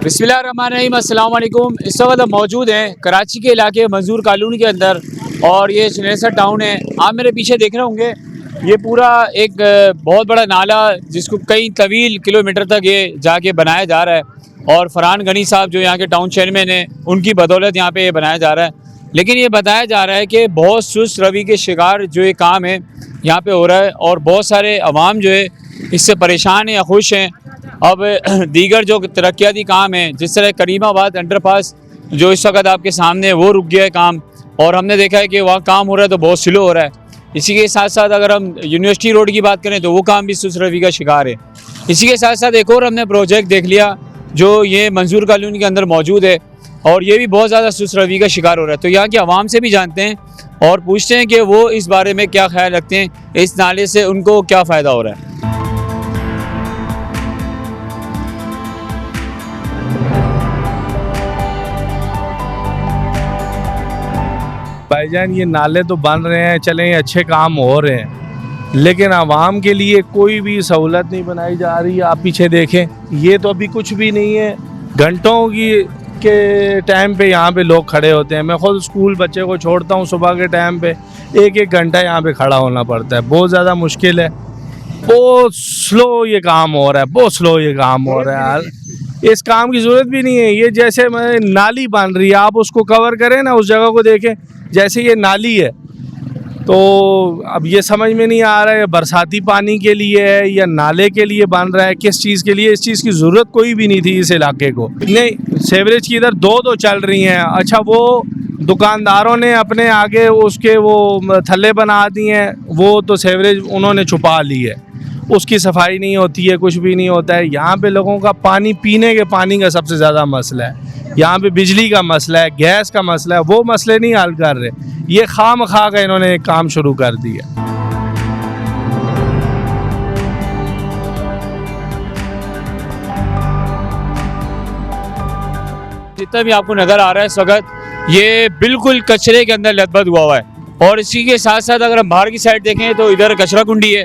बिस्मिल्लाहिर्रहमानिर्रहीम, अस्सलाम वालेकुम। इस वक्त हम मौजूद हैं कराची के इलाके मंजूर कॉलोनी के अंदर और ये चनेसर टाउन है। आप मेरे पीछे देख रहे होंगे ये पूरा एक बहुत बड़ा नाला जिसको कई तवील किलोमीटर तक ये जाके बनाया जा रहा है और फरहान गनी साहब जो यहाँ के टाउन चेयरमैन हैं उनकी बदौलत यहाँ पे ये बनाया जा रहा है। लेकिन ये बताया जा रहा है कि बहुत सुस्त रवि के शिकार जो ये काम है यहाँ पे हो रहा है और बहुत सारे अवाम जो है इससे परेशान हैं या खुश हैं। अब दीगर जो तरक्याती काम है जिस तरह करीमाबाद अंडरपास जो इस वक्त आपके सामने है वो रुक गया है काम, और हमने देखा है कि वहाँ काम हो रहा है तो बहुत स्लो हो रहा है। इसी के साथ साथ अगर हम यूनिवर्सिटी रोड की बात करें तो वो काम भी सुस्त रवि का शिकार है। इसी के साथ साथ एक और हमने प्रोजेक्ट देख लिया जो ये मंजूर कॉलोनी के अंदर मौजूद है और ये भी बहुत ज़्यादा सुस्त रवि का शिकार हो रहा है। तो यहाँ के आवाम से भी जानते हैं और पूछते हैं कि वो इस बारे में क्या ख्याल रखते हैं, इस नाले से उनको क्या फ़ायदा हो रहा है। भाईजान ये नाले तो बन रहे हैं, चलें अच्छे काम हो रहे हैं, लेकिन आवाम के लिए कोई भी सहूलत नहीं बनाई जा रही है। आप पीछे देखें, ये तो अभी कुछ भी नहीं है। घंटों के टाइम पे यहाँ पे लोग खड़े होते हैं। मैं खुद स्कूल बच्चे को छोड़ता हूँ सुबह के टाइम पे, एक एक घंटा यहाँ पे खड़ा होना पड़ता है। बहुत ज़्यादा मुश्किल है, बहुत स्लो ये काम हो रहा है, बहुत स्लो ये काम हो रहा है यार। इस काम की ज़रूरत भी नहीं है। ये जैसे नाली बन रही है, आप उसको कवर करें ना, उस जगह को देखें जैसे ये नाली है, तो अब ये समझ में नहीं आ रहा है बरसाती पानी के लिए है या नाले के लिए बन रहा है, किस चीज़ के लिए। इस चीज़ की ज़रूरत कोई भी नहीं थी इस इलाके को। नहीं, सेवरेज की इधर दो चल रही हैं। अच्छा, वो दुकानदारों ने अपने आगे उसके वो थल्ले बना दिए हैं, वो तो सेवरेज उन्होंने छुपा ली है, उसकी सफाई नहीं होती है, कुछ भी नहीं होता है। यहाँ पे लोगों का पानी, पीने के पानी का सबसे ज़्यादा मसला है। यहाँ पे बिजली का मसला है, गैस का मसला है, वो मसले नहीं हल कर रहे। ये खामखा का इन्होंने एक काम शुरू कर दिया। जितना भी आपको नज़र आ रहा है इस वक्त ये बिल्कुल कचरे के अंदर लथबथ हुआ हुआ है। और इसी के साथ साथ अगर हम बाहर की साइड देखें तो इधर कचरा कुंडी है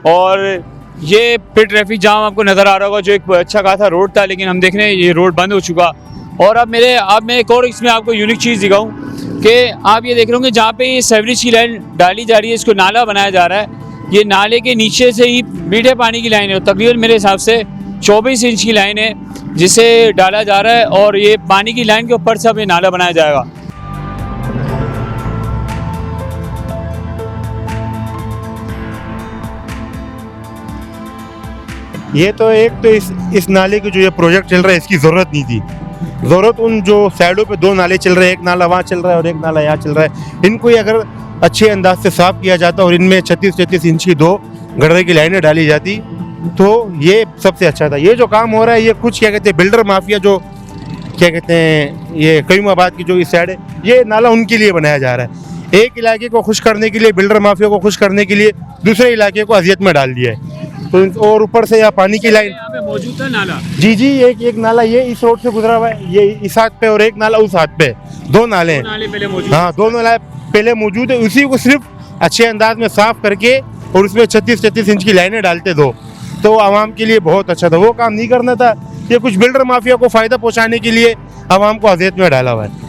और ये फिर ट्रैफिक जाम आपको नज़र आ रहा होगा। जो एक अच्छा खासा रोड था, लेकिन हम देख रहे हैं ये रोड बंद हो चुका। और अब मैं एक और इसमें आपको यूनिक चीज़ दिखाऊं कि आप ये देख रहे होंगे जहाँ पे ये सेवरेज की लाइन डाली जा रही है, इसको नाला बनाया जा रहा है। ये नाले के नीचे से ही मीठे पानी की लाइन है, तकरीबन मेरे हिसाब से 24 इंच की लाइन है जिसे डाला जा रहा है और ये पानी की लाइन के ऊपर से अब ये नाला बनाया जाएगा। ये तो एक तो इस नाले की जो ये प्रोजेक्ट चल रहा है इसकी ज़रूरत नहीं थी। ज़रूरत उन जो साइडों पे दो नाले चल रहे हैं, एक नाला वहाँ चल रहा है और एक नाला यहाँ चल रहा है, इनको ही अगर अच्छे अंदाज से साफ़ किया जाता और इनमें 36-36 इंच की 2 गड्ढे की लाइनें डाली जाती तो ये सबसे अच्छा था। ये जो काम हो रहा है ये कुछ क्या कहते हैं बिल्डर माफिया, जो क्या कहते हैं ये करीमाबाद की जो इस साइड है, ये नाला उनके लिए बनाया जा रहा है। एक इलाके को खुश करने के लिए, बिल्डर माफिया को खुश करने के लिए दूसरे इलाके को अजियत में डाल दिया है। तो और ऊपर से यहाँ पानी की लाइन यहाँ पे मौजूद था नाला। जी, एक नाला ये इस रोड से गुजरा हुआ है, ये इस हाथ पे और एक नाला उस हाथ पे, 2 नाले हैं। हाँ, 2 नाले पहले मौजूद है। उसी को सिर्फ अच्छे अंदाज में साफ करके और उसमें 36-36 इंच की लाइनें डालते दो तो आवाम के लिए बहुत अच्छा था। वो काम नहीं करना था। ये कुछ बिल्डर माफिया को फ़ायदा पहुँचाने के लिए आवाम को अजियत में डाला हुआ है।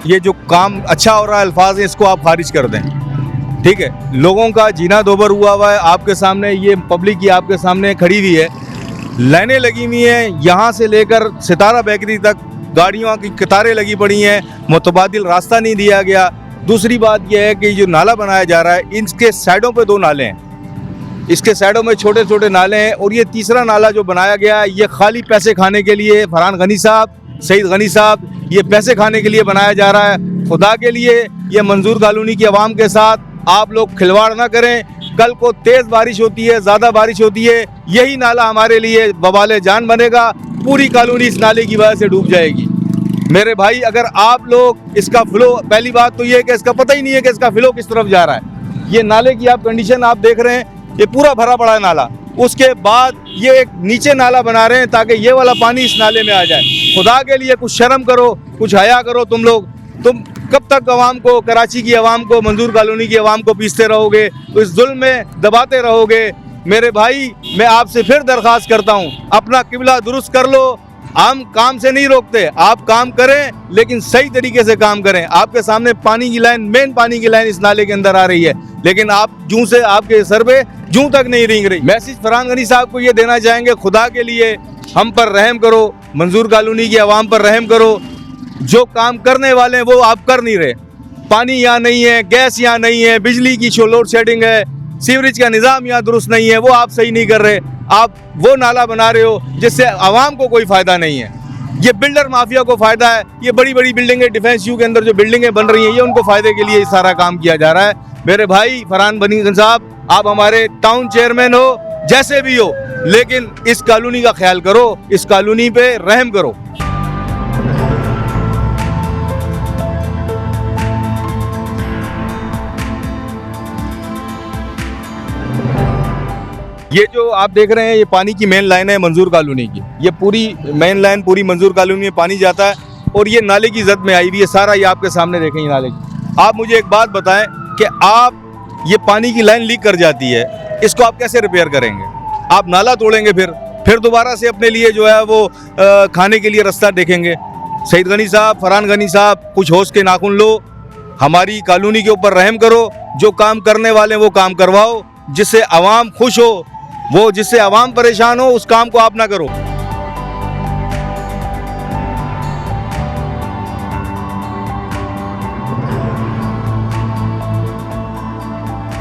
ये जो काम अच्छा हो रहा है, अल्फाज है, इसको आप खारिज कर दें, ठीक है। लोगों का जीना दोबर हुआ है आपके सामने, ये पब्लिक की आपके सामने खड़ी हुई है, लाइनें लगी हुई हैं, यहाँ से लेकर सितारा बेकरी तक गाड़ियों की कतारें लगी पड़ी हैं, मुतबादिल रास्ता नहीं दिया गया। दूसरी बात यह है कि जो नाला बनाया जा रहा है इसके साइडों पे 2 नाले हैं, इसके साइडों में छोटे छोटे नाले हैं और ये तीसरा नाला जो बनाया गया है ये खाली पैसे खाने के लिए, फरहान गनी साहब, सईद गनी साहब, ये पैसे खाने के लिए बनाया जा रहा है। खुदा के लिए ये मंजूर कॉलोनी की आवाम के साथ आप लोग खिलवाड़ ना करें। कल को तेज़ बारिश होती है, ज़्यादा बारिश होती है, यही नाला हमारे लिए बवाले जान बनेगा। पूरी कॉलोनी इस नाले की वजह से डूब जाएगी। मेरे भाई, अगर आप लोग इसका फ्लो, पहली बात तो ये है कि इसका पता ही नहीं है कि इसका फ्लो किस तरफ जा रहा है। ये नाले की आप कंडीशन आप देख रहे हैं, ये पूरा भरा पड़ा है नाला। उसके बाद ये एक नीचे नाला बना रहे हैं ताकि ये वाला पानी इस नाले में आ जाए। खुदा के लिए कुछ शर्म करो, कुछ हया करो। तुम कब तक आवाम को, कराची की आवाम को, मंजूर कॉलोनी की आवाम को पीसते रहोगे, इस जुल्म में दबाते रहोगे? मेरे भाई, मैं आपसे फिर दरख्वास्त करता हूँ, अपना किबला दुरुस्त कर लो। हम काम से नहीं रोकते, आप काम करें लेकिन सही तरीके से काम करें। आपके सामने पानी की लाइन, मेन पानी की लाइन इस नाले के अंदर आ रही है, लेकिन आप जूं से आपके सर पे जूं तक नहीं रेंग रही। मैसेज फरहान गनी साहब को ये देना चाहेंगे, खुदा के लिए हम पर रहम करो, मंजूर कॉलोनी की आवाम पर रहम करो। जो काम करने वाले हैं वो आप कर नहीं रहे। पानी यहाँ नहीं है, गैस यहाँ नहीं है, बिजली की लोड शेडिंग है, सीवरेज का निज़ाम यहाँ दुरुस्त नहीं है, वो आप सही नहीं कर रहे। आप वो नाला बना रहे हो जिससे आवाम को कोई फ़ायदा नहीं है। ये बिल्डर माफिया को फ़ायदा है। ये बड़ी बड़ी बिल्डिंगें, डिफेंस यू के अंदर जो बिल्डिंगें बन रही हैं, ये उनको फ़ायदे के लिए ये सारा काम किया जा रहा है। मेरे भाई फरहान गनी साहब, आप हमारे टाउन चेयरमैन हो, जैसे भी हो, लेकिन इस कॉलोनी का ख्याल करो, इस कॉलोनी पे रहम करो। ये जो आप देख रहे हैं, ये पानी की मेन लाइन है मंजूर कॉलोनी की। ये पूरी मेन लाइन पूरी मंजूर कॉलोनी में पानी जाता है और ये नाले की जद में आई हुई है। सारा ये आपके सामने देखें, ये नाले की। आप मुझे एक बात बताएं कि आप ये पानी की लाइन लीक कर जाती है, इसको आप कैसे रिपेयर करेंगे? आप नाला तोड़ेंगे, फिर दोबारा से अपने लिए जो है वो खाने के लिए रास्ता देखेंगे। सईद गनी साहब, फरहान गनी साहब, कुछ होश के नाखून लो, हमारी कॉलोनी के ऊपर रहम करो। जो काम करने वाले वो काम करवाओ, जिससे आवाम खुश हो, वो जिससे आवाम परेशान हो, उस काम को आप ना करो।